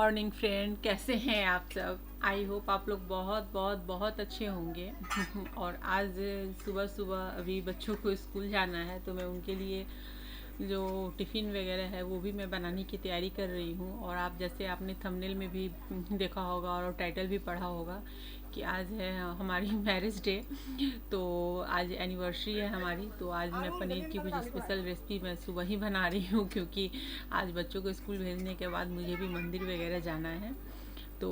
Morning friend, कैसे हैं आप सब। आई होप आप लोग बहुत बहुत बहुत अच्छे होंगे। और आज सुबह सुबह अभी बच्चों को स्कूल जाना है, तो मैं उनके लिए जो टिफ़िन वगैरह है वो भी मैं बनाने की तैयारी कर रही हूँ। और आप जैसे आपने थंबनेल में भी देखा होगा और टाइटल भी पढ़ा होगा कि आज है हमारी मैरिज डे। तो आज एनिवर्सरी है हमारी, तो आज मैं पनीर की कुछ स्पेशल रेसिपी मैं सुबह ही बना रही हूँ, क्योंकि आज बच्चों को स्कूल भेजने के बाद मुझे भी मंदिर वगैरह जाना है। तो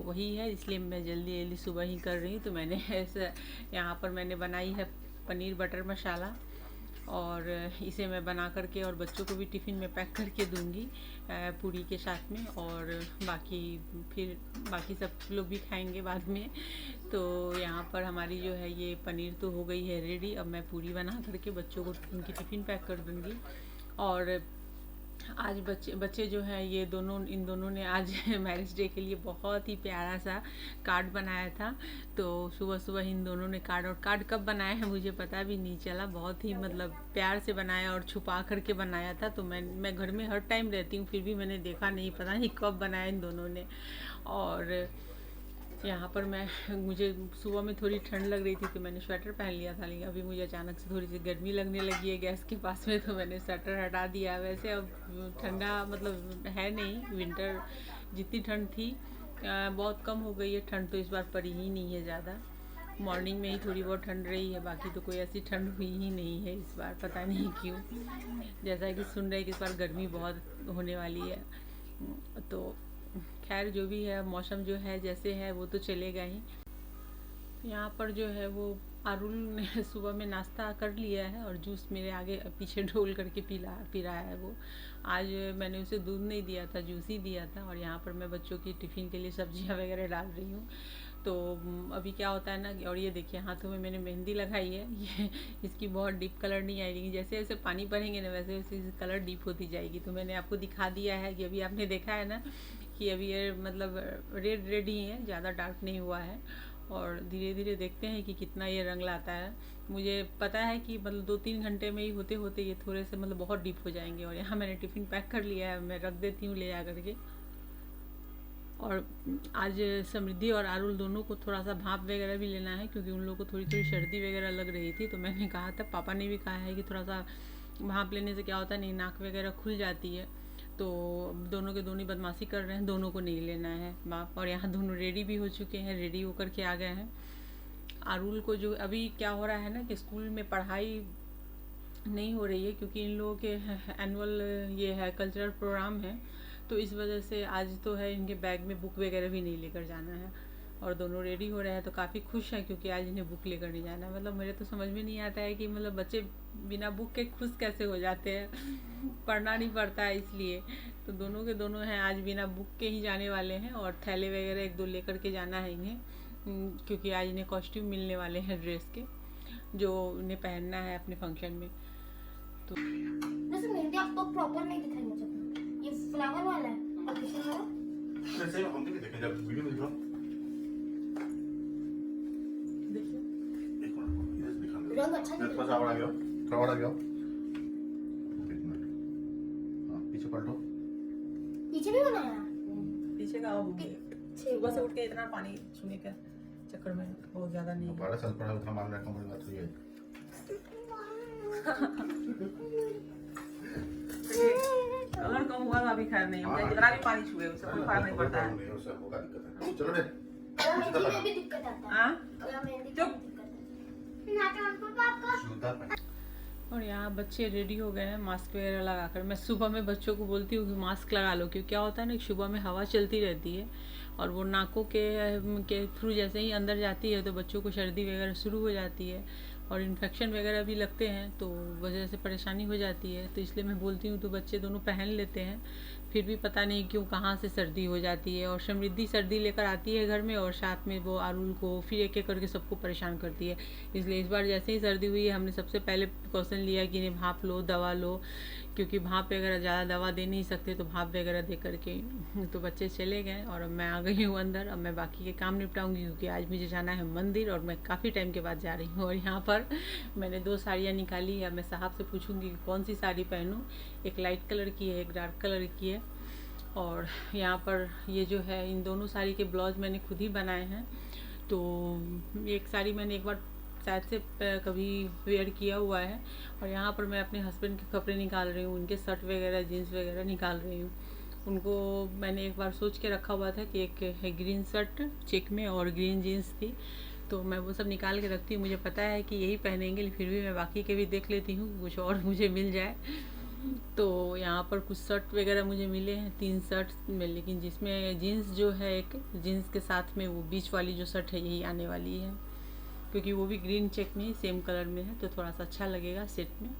वही है, इसलिए मैं जल्दी जल्दी सुबह ही कर रही हूँ। तो मैंने ऐसा यहाँ पर मैंने बनाई है पनीर बटर मसाला, और इसे मैं बना करके और बच्चों को भी टिफ़िन में पैक करके दूंगी पूरी के साथ में। और बाकी फिर बाकी सब लोग भी खाएंगे बाद में। तो यहाँ पर हमारी जो है ये पनीर तो हो गई है रेडी। अब मैं पूरी बना करके बच्चों को उनकी टिफ़िन पैक कर दूंगी। और आज बच्चे जो हैं ये दोनों, इन दोनों ने आज मैरिज डे के लिए बहुत ही प्यारा सा कार्ड बनाया था। तो सुबह सुबह इन दोनों ने कार्ड कब बनाया है मुझे पता भी नहीं चला। बहुत ही मतलब प्यार से बनाया और छुपा करके बनाया था। तो मैं घर में हर टाइम रहती हूँ, फिर भी मैंने देखा नहीं, पता नहीं कब बनाया इन दोनों ने। और यहाँ पर मुझे सुबह में थोड़ी ठंड लग रही थी, तो मैंने स्वेटर पहन लिया था। लेकिन अभी मुझे अचानक से थोड़ी सी गर्मी लगने लगी है गैस के पास में, तो मैंने स्वेटर हटा दिया। वैसे अब ठंडा मतलब है नहीं, विंटर जितनी ठंड थी बहुत कम हो गई है ठंड, तो इस बार पड़ी ही नहीं है ज़्यादा। मॉर्निंग में ही थोड़ी बहुत ठंड रही है, बाकी तो कोई ऐसी ठंड हुई ही नहीं है इस बार, पता नहीं क्यों। जैसा कि सुन रहे कि इस बार गर्मी बहुत होने वाली है। तो खैर जो भी है, मौसम जो है जैसे है वो तो चलेगा ही। यहाँ पर जो है वो अरुल ने सुबह में नाश्ता कर लिया है और जूस मेरे आगे पीछे ढोल करके पी रहा है वो। आज मैंने उसे दूध नहीं दिया था, जूस ही दिया था। और यहाँ पर मैं बच्चों की टिफ़िन के लिए सब्जियाँ वगैरह डाल रही हूँ। तो अभी क्या होता है ना, और ये देखिए हाथों में मैंने मेहंदी लगाई है। ये इसकी बहुत डीप कलर नहीं आएगी, जैसे जैसे पानी भरेंगे ना वैसे वैसे कलर डीप होती जाएगी। तो मैंने आपको दिखा दिया है कि अभी आपने देखा है ना कि अभी ये मतलब रेड रेड ही है, ज़्यादा डार्क नहीं हुआ है। और धीरे धीरे देखते हैं कि कितना ये रंग लाता है। मुझे पता है कि मतलब 2-3 घंटे में ही होते होते ये थोड़े से मतलब बहुत डीप हो जाएंगे। और यहाँ मैंने टिफ़िन पैक कर लिया है, मैं रख देती हूँ ले आ करके। और आज समृद्धि और आरुल दोनों को थोड़ा सा भाप वगैरह भी लेना है, क्योंकि उन लोगों को थोड़ी थोड़ी सर्दी वगैरह लग रही थी। तो मैंने कहा था, पापा ने भी कहा है कि थोड़ा सा भाप लेने से क्या होता है, नहीं नाक वगैरह खुल जाती है। तो दोनों के दोनों बदमाशी कर रहे हैं, दोनों को नहीं लेना है भाप। और यहाँ दोनों रेडी भी हो चुके हैं, रेडी होकर के आ गए हैं। आरुल को जो अभी क्या हो रहा है ना कि स्कूल में पढ़ाई नहीं हो रही है, क्योंकि इन लोगों के एनुअल ये है कल्चरल प्रोग्राम है। तो इस वजह से आज तो है इनके बैग में बुक वगैरह भी नहीं लेकर जाना है। और दोनों रेडी हो रहे हैं, तो काफ़ी खुश हैं क्योंकि आज इन्हें बुक लेकर नहीं जाना है। मतलब मेरे तो समझ में नहीं आता है कि मतलब बच्चे बिना बुक के खुश कैसे हो जाते हैं। पढ़ना नहीं पड़ता है इसलिए। तो दोनों के दोनों हैं आज बिना बुक के ही जाने वाले हैं। और थैले वगैरह 1-2 लेकर के जाना है इन्हें, क्योंकि आज इन्हें कॉस्ट्यूम मिलने वाले हैं ड्रेस के, जो इन्हें पहनना है अपने फंक्शन में। तो वैसे मेहंदी आपको प्रॉपर नहीं दिखाई मुझे, ये फ्लावर वाला है और किसी वाला सही हम नहीं देखें जब वीडियो में दिखा देखिए एक मिनट इधर से दिखा रंग अच्छा थोड़ा सा आगे आओ, थोड़ा आगे आओ। एक मिनट, हाँ पीछे पलटो। पीछे भी बनाया पीछे का सुबह से उठ के इतना पानी छूने का चक्कर में बहुत ज़्यादा नहीं है। बड़ा साल पड़ा उतना मान रखा मेरी बात हुई है। अगर कम हुआ तो अभी खैर नहीं, मुझे जितना भी पानी छुए उससे कोई फर्क नहीं पड़ता है। उससे होगा दिक्कत है। चलो रे मेहंदी में भी दिक्कत आता है। हाँ मेहंदी में चुप। दिक्कत आता है। जूता पहन। और यहाँ बच्चे रेडी हो गए हैं मास्क वगैरह लगाकर। मैं सुबह में बच्चों को बोलती हूँ कि मास्क लगा लो, क्योंकि क्या होता है ना कि सुबह में हवा चलती रहती है और वो नाकों के थ्रू जैसे ही अंदर जाती है तो बच्चों को सर्दी वगैरह शुरू हो जाती है और इन्फेक्शन वगैरह भी लगते हैं, तो वजह से परेशानी हो जाती है। तो इसलिए मैं बोलती हूँ तो बच्चे दोनों पहन लेते हैं, फिर भी पता नहीं क्यों कहाँ से सर्दी हो जाती है। और समृद्धि सर्दी लेकर आती है घर में, और साथ में वो आरुल को फिर एक एक करके सबको परेशान करती है। इसलिए इस बार जैसे ही सर्दी हुई है हमने सबसे पहले प्रिकॉशन लिया कि इन्हें भाप लो, दवा लो, क्योंकि भाप वगैरह ज़्यादा दवा दे नहीं सकते, तो भाप वगैरह दे करके तो बच्चे चले गए। और अब मैं आ गई हूँ अंदर। अब मैं बाकी के काम निपटाऊंगी, क्योंकि आज मुझे जाना है मंदिर और मैं काफ़ी टाइम के बाद जा रही हूँ। और यहाँ पर मैंने 2 साड़ियाँ निकाली है। मैं साहब से पूछूंगी कि कौन सी साड़ी पहनूँ। एक लाइट कलर की है, एक डार्क कलर की है। और यहाँ पर ये जो है इन दोनों साड़ी के ब्लाउज मैंने खुद ही बनाए हैं। तो एक साड़ी मैंने एक बार शायद से कभी वेयर किया हुआ है, और यहाँ पर मैं अपने हस्बैंड के कपड़े निकाल रही हूँ, उनके शर्ट वगैरह जीन्स वगैरह निकाल रही हूँ। उनको मैंने एक बार सोच के रखा हुआ था कि एक है ग्रीन शर्ट चेक में और ग्रीन जीन्स थी, तो मैं वो सब निकाल के रखती हूँ। मुझे पता है कि यही पहनेंगे, फिर भी मैं बाकी के भी देख लेती हूँ कुछ और मुझे मिल जाए। तो यहाँ पर कुछ शर्ट वगैरह मुझे मिले हैं, 3 शर्ट में, लेकिन जिसमें जीन्स जो है, एक जीन्स के साथ में वो बीच वाली जो शर्ट है यही आने वाली है, क्योंकि वो भी ग्रीन चेक में ही सेम कलर में है, तो थोड़ा सा अच्छा लगेगा सेट में।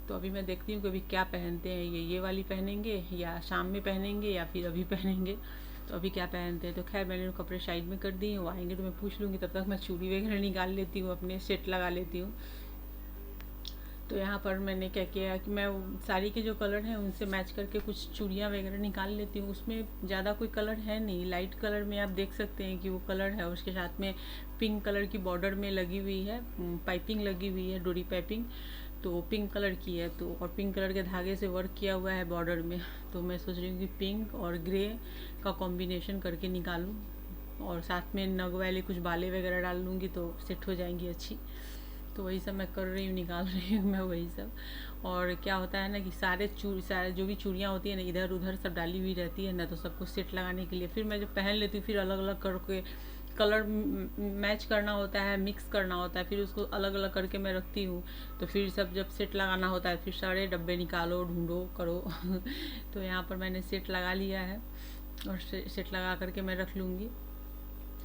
तो अभी मैं देखती हूँ कि अभी क्या पहनते हैं, ये वाली पहनेंगे या शाम में पहनेंगे या फिर अभी पहनेंगे। तो अभी क्या पहनते हैं, तो खैर मैंने कपड़े साइड में कर दिए, वो आएंगे तो मैं पूछ लूँगी। तब तक मैं चूड़ी वगैरह निकाल लेती हूँ, अपने सेट लगा लेती हूँ। तो यहाँ पर मैंने क्या किया कि मैं साड़ी के जो कलर हैं उनसे मैच करके कुछ चूड़ियाँ वगैरह निकाल लेती हूँ। उसमें ज़्यादा कोई कलर है नहीं, लाइट कलर में आप देख सकते हैं कि वो कलर है। उसके साथ में पिंक कलर की बॉर्डर में लगी हुई है, पाइपिंग लगी हुई है, डोरी पाइपिंग, तो पिंक कलर की है। तो और पिंक कलर के धागे से वर्क किया हुआ है बॉर्डर में। तो मैं सोच रही हूँ कि पिंक और ग्रे का कॉम्बिनेशन करके निकालूँ, और साथ में नग वाले कुछ बाले वगैरह डाल लूँगी तो सेट हो जाएंगी अच्छी। तो वही सब मैं कर रही हूँ, निकाल रही हूँ मैं वही सब। और क्या होता है ना कि सारे जो भी चूड़ियाँ होती है ना, इधर उधर सब डाली हुई रहती है ना, तो सबको सेट लगाने के लिए फिर मैं जब पहन लेती हूँ, फिर अलग अलग करके कलर मैच करना होता है, मिक्स करना होता है, फिर उसको अलग अलग करके मैं रखती हूँ। तो फिर सब जब सेट लगाना होता है, फिर सारे डब्बे निकालो, ढूंढो, करो। तो यहाँ पर मैंने सेट लगा लिया है, और सेट लगा करके मैं रख लूँगी।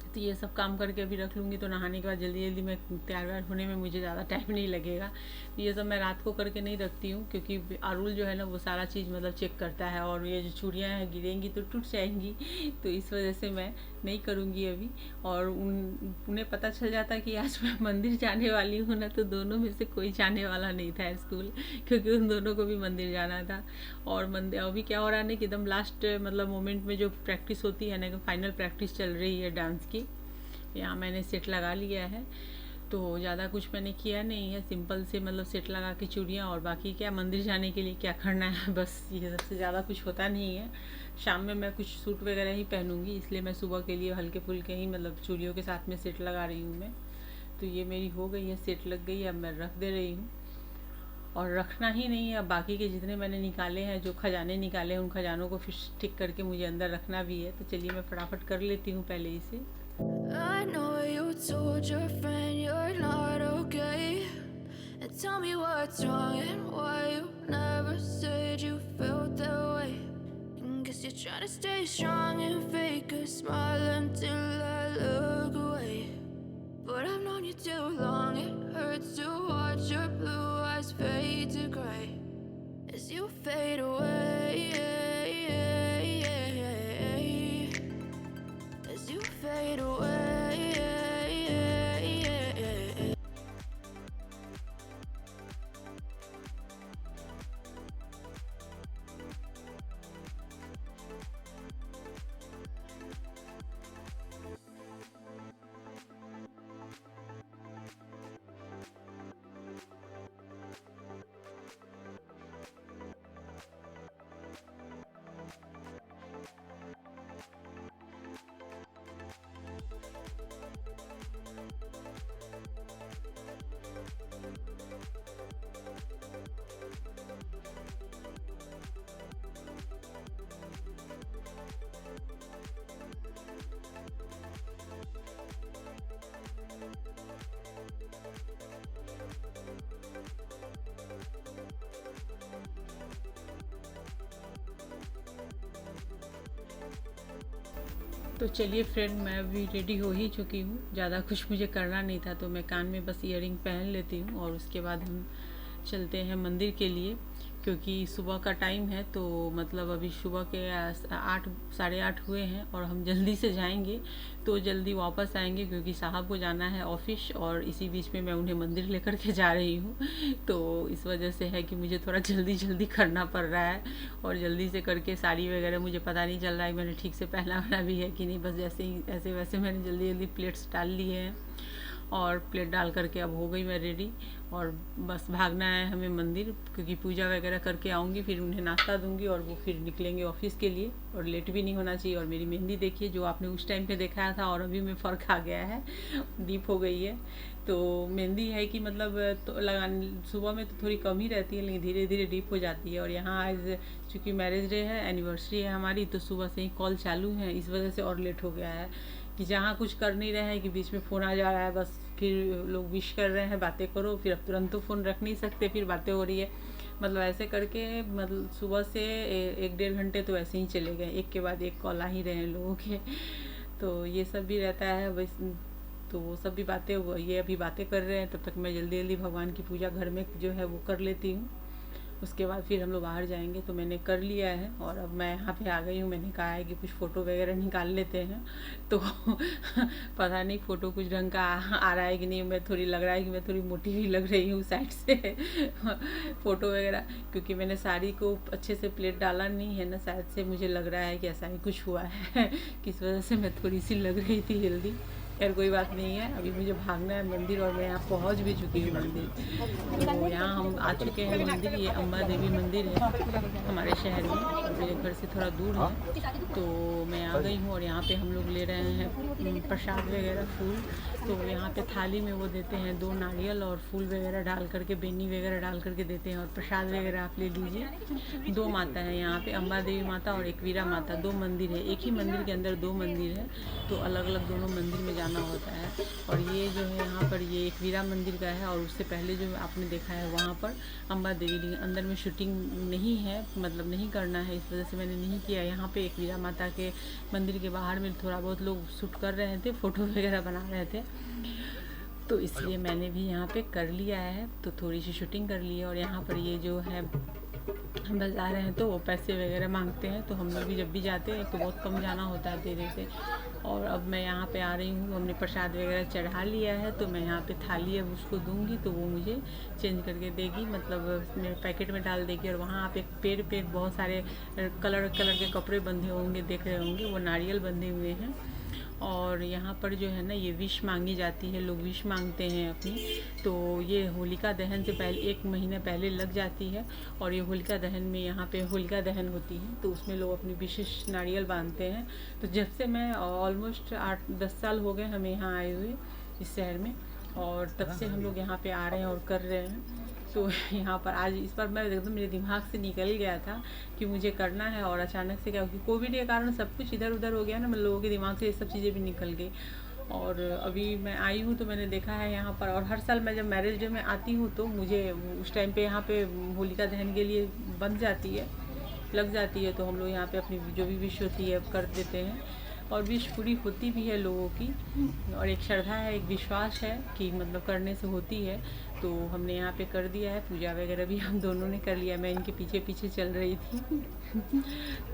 तो ये सब काम करके अभी रख लूँगी, तो नहाने के बाद जल्दी जल्दी मैं तैयार व्यार होने में मुझे ज़्यादा टाइम नहीं लगेगा। तो ये सब मैं रात को करके नहीं रखती हूँ, क्योंकि आरुल जो है ना वो सारा चीज़ मतलब चेक करता है, और ये जो चूड़ियाँ हैं गिरेंगी तो टूट जाएंगी, तो इस वजह से मैं नहीं करूँगी अभी। और उन्हें पता चल जाता कि आज मैं मंदिर जाने वाली हूँ ना, तो दोनों में से कोई जाने वाला नहीं था स्कूल, क्योंकि उन दोनों को भी मंदिर जाना था। और मंदिर अभी क्या हो रहा है ना कि एकदम लास्ट मतलब मोमेंट में जो प्रैक्टिस होती है ना, फाइनल प्रैक्टिस चल रही है डांस की, यहाँ मैंने सेट लगा लिया है। तो ज़्यादा कुछ मैंने किया नहीं है, सिंपल से मतलब सेट लगा के चूड़ियाँ, और बाकी क्या मंदिर जाने के लिए क्या करना है, बस ये सबसे ज़्यादा कुछ होता नहीं है। शाम में मैं कुछ सूट वगैरह ही पहनूंगी, इसलिए मैं सुबह के लिए हल्के फुल्के ही मतलब चूड़ियों के साथ में सेट लगा रही हूँ मैं। तो ये मेरी हो गई है, सेट लग गई है, अब मैं रख दे रही हूँ। और रखना ही नहीं है, अब बाकी के जितने मैंने निकाले हैं, जो खजाने निकाले हैं, उन खजानों को फिर ठीक करके मुझे अंदर रखना भी है। तो चलिए मैं फटाफट कर लेती हूँ पहले इसे। I know you told your friend you're not okay, and tell me what's wrong and why you never said you felt that way. And guess you're trying to stay strong and fake a smile until I look away. But I've known you too long, it hurts to watch your blue eyes fade to gray as you fade away, as you fade away. तो चलिए friend, मैं अभी ready हो ही चुकी हूँ, ज़्यादा कुछ मुझे करना नहीं था, तो मैं कान में बस ईयरिंग पहन लेती हूँ, और उसके बाद हम चलते हैं मंदिर के लिए, क्योंकि सुबह का टाइम है। तो मतलब अभी सुबह के 8 साढ़े 8 हुए हैं, और हम जल्दी से जाएंगे तो जल्दी वापस आएंगे, क्योंकि साहब को जाना है ऑफिस, और इसी बीच में मैं उन्हें मंदिर लेकर के जा रही हूँ। तो इस वजह से है कि मुझे थोड़ा जल्दी जल्दी करना पड़ रहा है, और जल्दी से करके साड़ी वगैरह मुझे पता नहीं चल रहा है मैंने ठीक से पहना भी है कि नहीं, बस जैसे ही ऐसे वैसे मैंने जल्दी जल्दी प्लेट्स डाल लिए हैं। और प्लेट डाल करके अब हो गई मैं रेडी और बस भागना है हमें मंदिर, क्योंकि पूजा वगैरह करके आऊँगी, फिर उन्हें नाश्ता दूंगी और वो फिर निकलेंगे ऑफिस के लिए, और लेट भी नहीं होना चाहिए। और मेरी मेहंदी देखिए, जो आपने उस टाइम पे दिखाया था और अभी में फ़र्क आ गया है, डीप हो गई है। तो मेहंदी है कि मतलब तो लगाने सुबह में तो थोड़ी कम ही रहती है, लेकिन धीरे धीरे डीप हो जाती है। और यहाँ आज चूँकि मैरिज डे है, एनिवर्सरी है हमारी, तो सुबह से ही कॉल चालू है, इस वजह से और लेट हो गया है कि जहाँ कुछ कर नहीं रहे हैं कि बीच में फ़ोन आ जा रहा है, बस फिर लोग विश कर रहे हैं, बातें करो, फिर अब तुरंत तो फ़ोन रख नहीं सकते, फिर बातें हो रही है, मतलब ऐसे करके मतलब सुबह से 1-1.5 घंटे तो ऐसे ही चले गए, एक के बाद एक कॉल आ ही रहे हैं लोगों के। तो ये सब भी रहता है बस। तो वो सब भी बातें, ये अभी बातें कर रहे हैं, तब तक मैं जल्दी जल्दी भगवान की पूजा घर में जो है वो कर लेती हूँ। उसके बाद फिर हम लोग बाहर जाएंगे, तो मैंने कर लिया है और अब मैं यहाँ पे आ गई हूँ। मैंने कहा है कि कुछ फ़ोटो वगैरह निकाल लेते हैं, तो पता नहीं फ़ोटो कुछ ढंग का आ रहा है कि नहीं। मैं थोड़ी लग रहा है कि मैं थोड़ी मोटी भी लग रही हूँ साइड से फ़ोटो वगैरह, क्योंकि मैंने साड़ी को अच्छे से प्लेट डाला नहीं है ना, शायद से मुझे लग रहा है कि ऐसा ही कुछ हुआ है किस वजह से मैं थोड़ी सी लग रही थी हेल्दी। खैर कोई बात नहीं है, अभी मुझे भागना है मंदिर और मैं यहाँ पहुँच भी चुकी हूँ मंदिर। तो यहाँ हम आ चुके हैं मंदिर, ये अम्बा देवी मंदिर है हमारे शहर में, मेरे घर से थोड़ा दूर है। तो मैं आ गई हूँ और यहाँ पे हम लोग ले रहे हैं प्रसाद वगैरह, फूल। तो यहाँ पे थाली में वो देते हैं 2 नारियल और फूल वगैरह डाल करके, बेनी वगैरह डाल करके देते हैं, और प्रसाद वगैरह आप ले लीजिए। 2 माता है यहाँ पे, अम्बा देवी माता और एकवीरा माता, 2 मंदिर है, एक ही मंदिर के अंदर 2 मंदिर है, तो अलग अलग दोनों मंदिर में जाना होता है। और ये जो है यहाँ पर ये एकवीरा मंदिर का है, और उससे पहले जो आपने देखा है वहाँ पर अम्बा देवी, लेकिन अंदर में शूटिंग नहीं है, मतलब नहीं करना है, इस वजह से मैंने नहीं किया। यहाँ पे एकवीरा माता के मंदिर के बाहर में थोड़ा बहुत लोग शूट कर रहे थे, फ़ोटो वगैरह बना रहे थे, तो इसलिए मैंने भी यहाँ पे कर लिया है, तो थोड़ी सी शूटिंग कर ली है। और यहाँ पर ये जो है हम बस जा रहे हैं तो वो पैसे वगैरह मांगते हैं, तो हम लोग भी जब भी जाते हैं तो बहुत कम जाना होता है धीरे से। और अब मैं यहाँ पे आ रही हूँ, हमने प्रसाद वगैरह चढ़ा लिया है, तो मैं यहाँ पे थाली अब उसको दूंगी, तो वो मुझे चेंज करके देगी, मतलब मेरे पैकेट में डाल देगी। और वहाँ आप एक पेड़ पे बहुत सारे कलर के कपड़े बंधे होंगे, देख रहे होंगे, वो नारियल बंधे हुए हैं। और यहाँ पर जो है ना, ये विश मांगी जाती है, लोग विश मांगते हैं अपनी, तो ये होलिका दहन से पहले 1 महीने पहले लग जाती है। और ये होलिका दहन में यहाँ पे होलिका दहन होती है, तो उसमें लोग अपनी विशेष नारियल बांधते हैं। तो जब से मैं ऑलमोस्ट 8-10 साल हो गए हमें यहाँ आए हुए इस शहर में, और तब से हम लोग यहाँ पे आ रहे हैं और कर रहे हैं। तो यहाँ पर आज इस बार मैं एकदम मेरे दिमाग से निकल गया था कि मुझे करना है, और अचानक से क्या, क्योंकि कोविड के कारण सब कुछ इधर उधर हो गया ना, लोगों के दिमाग से ये सब चीज़ें भी निकल गई। और अभी मैं आई हूँ तो मैंने देखा है यहाँ पर, और हर साल मैं जब मैरिज डे में आती हूँ तो मुझे उस टाइम पे यहाँ पे होलिका दहन के लिए बन जाती है, लग जाती है, तो हम लोग यहाँ पे अपनी जो भी विश होती है कर देते हैं, और विश पूरी होती भी है लोगों की। और एक श्रद्धा है, एक विश्वास है कि मतलब करने से होती है। तो हमने यहाँ पे कर दिया है, पूजा वगैरह भी हम दोनों ने कर लिया, मैं इनके पीछे पीछे चल रही थी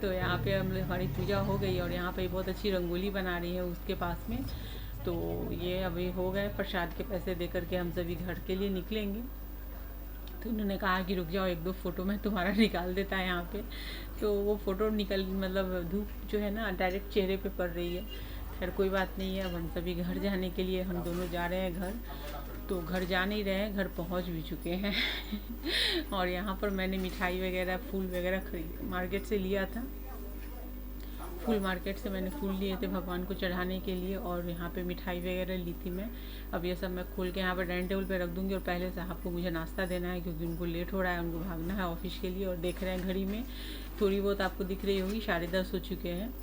तो यहाँ पे हमारी पूजा हो गई, और यहाँ पे बहुत अच्छी रंगोली बना रही है उसके पास में। तो ये अभी हो गए, प्रसाद के पैसे दे करके हम सभी घर के लिए निकलेंगे। तो उन्होंने कहा कि रुक जाओ, 1-2 फ़ोटो मैं तुम्हारा निकाल देता है यहाँ पे। तो वो फ़ोटो मतलब धूप जो है ना डायरेक्ट चेहरे पे पड़ रही है। खैर कोई बात नहीं है, अब हम सभी घर जाने के लिए हम दोनों जा रहे हैं घर। तो घर जा नहीं रहे हैं, घर पहुँच भी चुके हैं और यहाँ पर मैंने मिठाई वगैरह, फूल वगैरह मार्केट से लिया था। फूल मार्केट से मैंने फूल लिए थे भगवान को चढ़ाने के लिए, और यहाँ पे मिठाई वगैरह ली थी मैं। अब ये सब मैं खोल के यहाँ पर डाइनिंग टेबल पे रख दूँगी, और पहले साहब को मुझे नाश्ता देना है, क्योंकि उनको लेट हो रहा है, उनको भागना है ऑफिस के लिए। और देख रहे हैं घड़ी में, थोड़ी बहुत आपको दिख रही होगी, 10:30 हो चुके हैं।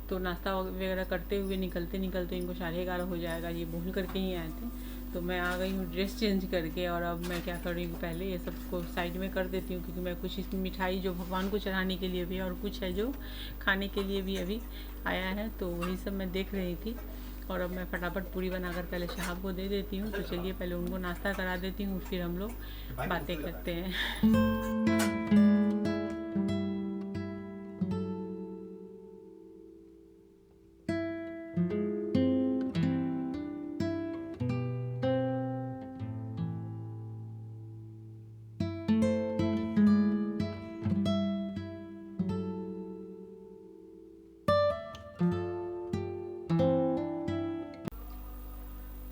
तो नाश्ता वगैरह करते हुए निकलते निकलते इनको 11:30 हो जाएगा, ये बोल करके ही आए थे। तो मैं आ गई हूँ ड्रेस चेंज करके, और अब मैं क्या कर रही हूँ, पहले ये सबको साइड में कर देती हूँ, क्योंकि मैं कुछ इसमें मिठाई जो भगवान को चढ़ाने के लिए भी है, और कुछ है जो खाने के लिए भी अभी आया है, तो वही सब मैं देख रही थी। और अब मैं फटाफट पूरी बनाकर पहले साहब को दे देती हूँ। तो चलिए पहले उनको नाश्ता करा देती हूँ, फिर हम लोग बातें करते हैं।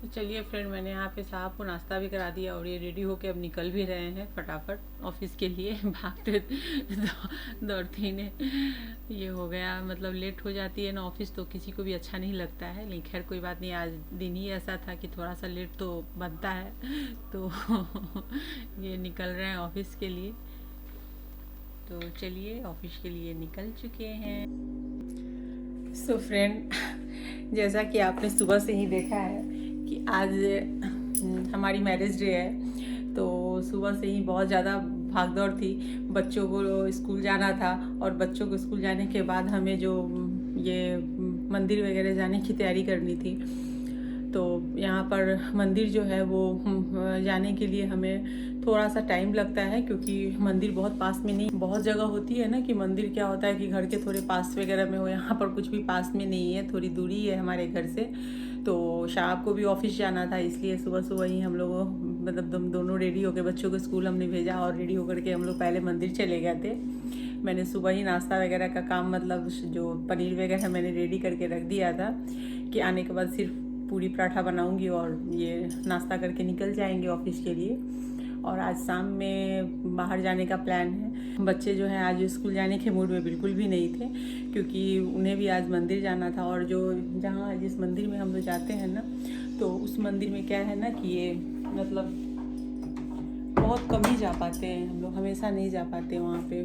तो चलिए फ्रेंड, मैंने यहाँ पे साहब को नाश्ता भी करा दिया और ये रेडी होके अब निकल भी रहे हैं फटाफट ऑफिस के लिए। भागते दौड़ते ही ने ये हो गया, मतलब लेट हो जाती है ना ऑफिस तो किसी को भी अच्छा नहीं लगता है। लेकिन खैर कोई बात नहीं, आज दिन ही ऐसा था कि थोड़ा सा लेट तो बनता है। तो ये निकल रहे हैं ऑफिस के लिए। तो चलिए ऑफिस के लिए निकल चुके हैं। सो फ्रेंड, जैसा कि आपने सुबह से ही देखा है कि आज हमारी मैरिज डे है, तो सुबह से ही बहुत ज़्यादा भागदौड़ थी। बच्चों को स्कूल जाना था और बच्चों को स्कूल जाने के बाद हमें जो ये मंदिर वगैरह जाने की तैयारी करनी थी। तो यहाँ पर मंदिर जो है वो जाने के लिए हमें थोड़ा सा टाइम लगता है, क्योंकि मंदिर बहुत पास में नहीं। बहुत जगह होती है ना कि मंदिर क्या होता है कि घर के थोड़े पास वगैरह में हो, यहाँ पर कुछ भी पास में नहीं है, थोड़ी दूरी है हमारे घर से। तो शाम को भी ऑफिस जाना था, इसलिए सुबह सुबह ही हम लोग मतलब दोनों रेडी होकर बच्चों को स्कूल हमने भेजा और रेडी होकर के हम लोग पहले मंदिर चले गए थे। मैंने सुबह ही नाश्ता वगैरह का काम, मतलब जो पनीर वगैरह मैंने रेडी करके रख दिया था कि आने के बाद सिर्फ पूरी पराठा बनाऊंगी और ये नाश्ता करके निकल जाएंगे ऑफिस के लिए। और आज शाम में बाहर जाने का प्लान है। बच्चे जो हैं आज स्कूल जाने के मूड में बिल्कुल भी नहीं थे, क्योंकि उन्हें भी आज मंदिर जाना था। और जिस मंदिर में हम लोग जाते हैं ना, तो उस मंदिर में क्या है ना कि ये मतलब बहुत कम ही जा पाते हैं हम लोग, हमेशा नहीं जा पाते वहाँ पे।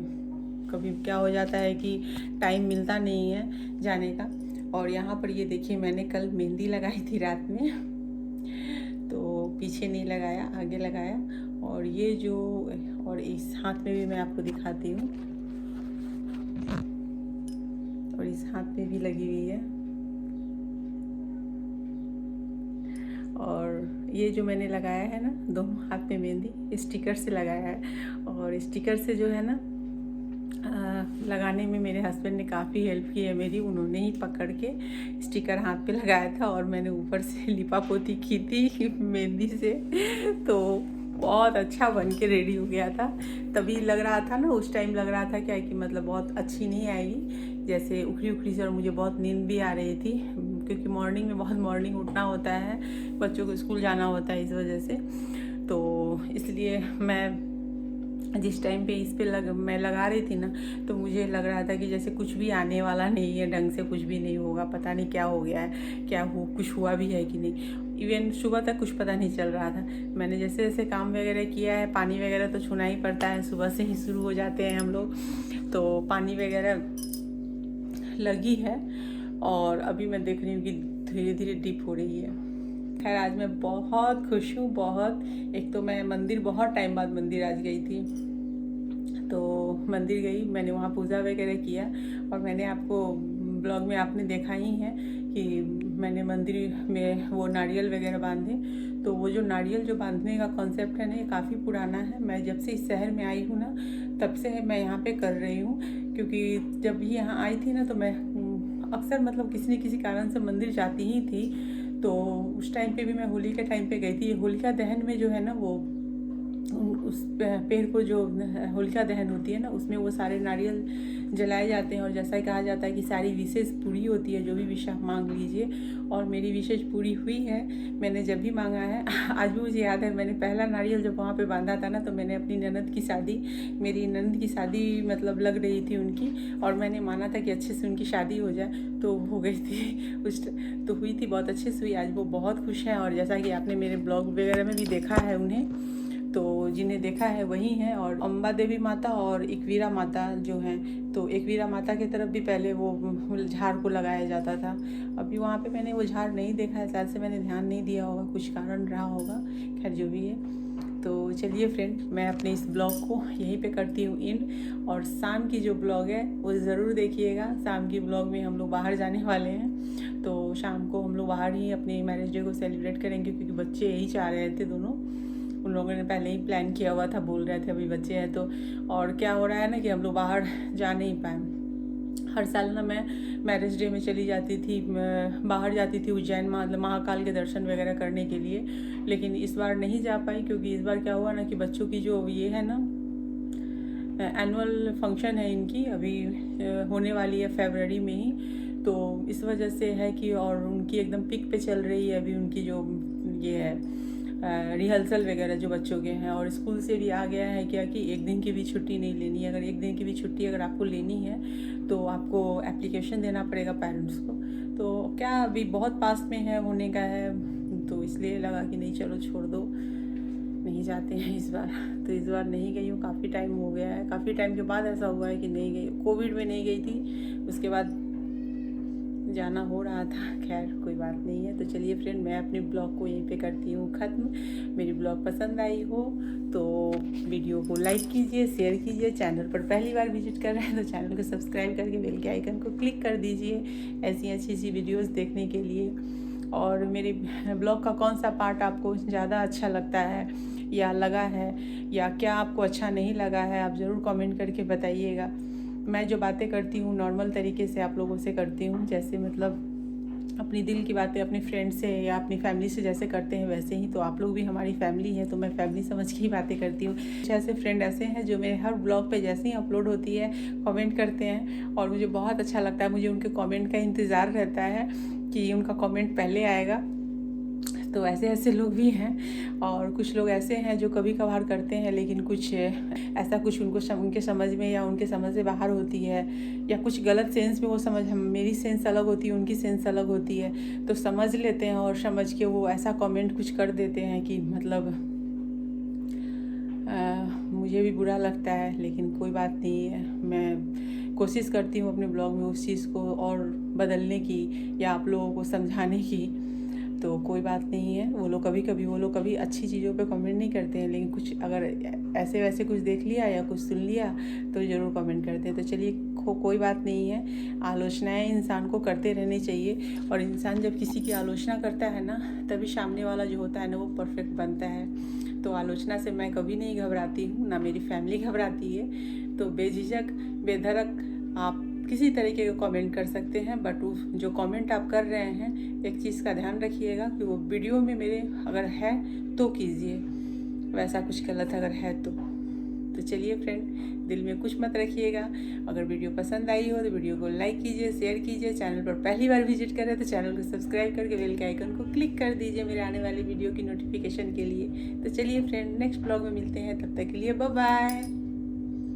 कभी क्या हो जाता है कि टाइम मिलता नहीं है जाने का। और यहाँ पर ये देखिए, मैंने कल मेहंदी लगाई थी रात में, तो पीछे नहीं लगाया, आगे लगाया। और ये जो और इस हाथ में भी मैं आपको दिखाती हूँ, और इस हाथ में भी लगी हुई है। और ये जो मैंने लगाया है ना दोनों हाथ में मेहंदी, स्टिकर से लगाया है। और स्टिकर से जो है ना लगाने में मेरे हस्बैंड ने काफ़ी हेल्प की है मेरी। उन्होंने ही पकड़ के स्टिकर हाथ पे लगाया था और मैंने ऊपर से लिपा पोती की थी मेहंदी से। तो बहुत अच्छा बन के रेडी हो गया था। तभी लग रहा था ना, उस टाइम लग रहा था क्या कि मतलब बहुत अच्छी नहीं आएगी, जैसे उखड़ी उखड़ी से। और मुझे बहुत नींद भी आ रही थी, क्योंकि मॉर्निंग में बहुत मॉर्निंग उठना होता है, बच्चों को स्कूल जाना होता है, इस वजह से। तो इसलिए मैं जिस टाइम पे इस पे मैं लगा रही थी ना, तो मुझे लग रहा था कि जैसे कुछ भी आने वाला नहीं है, ढंग से कुछ भी नहीं होगा। पता नहीं क्या हो गया है, कुछ हुआ भी है कि नहीं। इवन सुबह तक कुछ पता नहीं चल रहा था। मैंने जैसे जैसे काम वगैरह किया है, पानी वगैरह तो छूना ही पड़ता है, सुबह से ही शुरू हो जाते हैं हम लोग। तो पानी वगैरह लगी है और अभी मैं देख रही हूँ कि धीरे धीरे डिप हो रही है। खैर आज मैं बहुत खुश हूँ, बहुत। एक तो मैं मंदिर बहुत टाइम बाद मंदिर आज गई थी, तो मंदिर गई, मैंने वहाँ पूजा वगैरह किया। और मैंने आपको ब्लॉग में आपने देखा ही है कि मैंने मंदिर में वो नारियल वगैरह बांधे। तो वो जो नारियल जो बांधने का कॉन्सेप्ट है ना, ये काफ़ी पुराना है। मैं जब से इस शहर में आई हूँ ना, तब से मैं यहाँ पे कर रही हूँ। क्योंकि जब भी यहाँ आई थी ना, तो मैं अक्सर मतलब किसी न किसी कारण से मंदिर जाती ही थी। तो उस टाइम पे भी मैं होली के टाइम पे गई थी। होलिका दहन में जो है ना, वो उस पेड़ को जो होलिका दहन होती है ना, उसमें वो सारे नारियल जलाए जाते हैं। और जैसा ही कहा जाता है कि सारी विशेष पूरी होती है, जो भी विश आप मांग लीजिए। और मेरी विशेष पूरी हुई है, मैंने जब भी मांगा है। आज भी मुझे याद है, मैंने पहला नारियल जब वहाँ पे बांधा था ना, तो मैंने अपनी ननद की शादी, मेरी ननद की शादी मतलब लग रही थी उनकी, और मैंने माना था कि अच्छे से उनकी शादी हो जाए, तो हो गई थी। तो हुई थी, बहुत अच्छे से हुई। आज वो बहुत खुश हैं। और जैसा कि आपने मेरे ब्लॉग वगैरह में भी देखा है उन्हें, तो जिन्हें देखा है वही हैं। और अम्बा देवी माता और एकवीरा माता जो हैं, तो एकवीरा माता की तरफ भी पहले वो झाड़ को लगाया जाता था। अभी वहाँ पे मैंने वो झाड़ नहीं देखा है, शायद से मैंने ध्यान नहीं दिया होगा, कुछ कारण रहा होगा। खैर जो भी है, तो चलिए फ्रेंड, मैं अपने इस ब्लॉग को यहीं पे करती हूँ एंड। और शाम की जो ब्लॉग है वो ज़रूर देखिएगा। शाम की ब्लॉग में हम लोग बाहर जाने वाले हैं, तो शाम को हम लोग बाहर ही अपने मैरिज डे को सेलिब्रेट करेंगे, क्योंकि बच्चे यही चाह रहे थे दोनों। उन लोगों ने पहले ही प्लान किया हुआ था, बोल रहे थे अभी बच्चे हैं तो। और क्या हो रहा है ना कि हम लोग बाहर जा नहीं पाए। हर साल ना मैं मैरिज डे में चली जाती थी, बाहर जाती थी उज्जैन, मतलब महाकाल के दर्शन वगैरह करने के लिए। लेकिन इस बार नहीं जा पाई, क्योंकि इस बार क्या हुआ ना कि बच्चों की जो ये है ना एनुअल फंक्शन है इनकी, अभी होने वाली है फरवरी में ही। तो इस वजह से है कि, और उनकी एकदम पिक पे चल रही है अभी उनकी जो ये है रिहर्सल वगैरह जो बच्चों के हैं, और स्कूल से भी आ गया है क्या कि 1 दिन की भी छुट्टी नहीं लेनी है। अगर 1 दिन की भी छुट्टी अगर आपको लेनी है तो आपको एप्लीकेशन देना पड़ेगा पेरेंट्स को। तो क्या अभी बहुत पास में है, होने का है, तो इसलिए लगा कि नहीं चलो छोड़ दो, नहीं जाते हैं इस बार। तो इस बार नहीं गई हूँ, काफ़ी टाइम हो गया है, काफ़ी टाइम के बाद ऐसा हुआ है कि नहीं गई। कोविड में नहीं गई थी, उसके बाद जाना हो रहा था। खैर कोई बात नहीं है। तो चलिए फ्रेंड, मैं अपने ब्लॉग को यहीं पे करती हूँ ख़त्म। मेरी ब्लॉग पसंद आई हो तो वीडियो को लाइक कीजिए, शेयर कीजिए। चैनल पर पहली बार विजिट कर रहे हैं तो चैनल को सब्सक्राइब करके बेल के आइकन को क्लिक कर दीजिए ऐसी अच्छी वीडियोज़ देखने के लिए। और मेरे ब्लॉग का कौन सा पार्ट आपको ज़्यादा अच्छा लगता है या लगा है, या क्या आपको अच्छा नहीं लगा है, आप ज़रूर कमेंट करके बताइएगा। मैं जो बातें करती हूँ नॉर्मल तरीके से आप लोगों से करती हूँ, जैसे मतलब अपनी दिल की बातें अपने फ्रेंड से या अपनी फैमिली से जैसे करते हैं वैसे ही। तो आप लोग भी हमारी फैमिली है, तो मैं फैमिली समझ के ही बातें करती हूँ। कुछ ऐसे फ्रेंड ऐसे हैं जो मेरे हर ब्लॉग पे जैसे ही अपलोड होती है कमेंट करते हैं, और मुझे बहुत अच्छा लगता है। मुझे उनके कमेंट का इंतज़ार रहता है कि उनका कमेंट पहले आएगा। तो ऐसे लोग भी हैं, और कुछ लोग ऐसे हैं जो कभी कभार करते हैं, लेकिन कुछ ऐसा कुछ उनके समझ में या उनके समझ से बाहर होती है, या कुछ गलत सेंस में वो समझ, मेरी सेंस अलग होती है, उनकी सेंस अलग होती है, तो समझ लेते हैं और समझ के वो ऐसा कमेंट कुछ कर देते हैं कि मतलब मुझे भी बुरा लगता है। लेकिन कोई बात नहीं है, मैं कोशिश करती हूँ अपने ब्लॉग में उस चीज़ को और बदलने की या आप लोगों को समझाने की। तो कोई बात नहीं है, वो लोग कभी अच्छी चीज़ों पे कमेंट नहीं करते हैं, लेकिन कुछ अगर ऐसे वैसे कुछ देख लिया या कुछ सुन लिया तो ज़रूर कमेंट करते हैं। तो चलिए कोई बात नहीं है, आलोचनाएं इंसान को करते रहनी चाहिए, और इंसान जब किसी की आलोचना करता है ना, तभी सामने वाला जो होता है ना वो परफेक्ट बनता है। तो आलोचना से मैं कभी नहीं घबराती हूँ, ना मेरी फैमिली घबराती है। तो बेझिझक बेधड़क आप किसी तरीके का कमेंट कर सकते हैं, बट जो कमेंट आप कर रहे हैं एक चीज़ का ध्यान रखिएगा कि वो वीडियो में मेरे अगर है तो कीजिए, वैसा कुछ गलत अगर है तो चलिए फ्रेंड, दिल में कुछ मत रखिएगा। अगर वीडियो पसंद आई हो तो वीडियो को लाइक कीजिए, शेयर कीजिए। चैनल पर पहली बार विजिट करें तो चैनल को सब्सक्राइब करके बेल के आइकन को क्लिक कर दीजिए मेरे आने वाली वीडियो की नोटिफिकेशन के लिए। तो चलिए फ्रेंड, नेक्स्ट ब्लॉग में मिलते हैं, तब तक के लिए बाय बाय।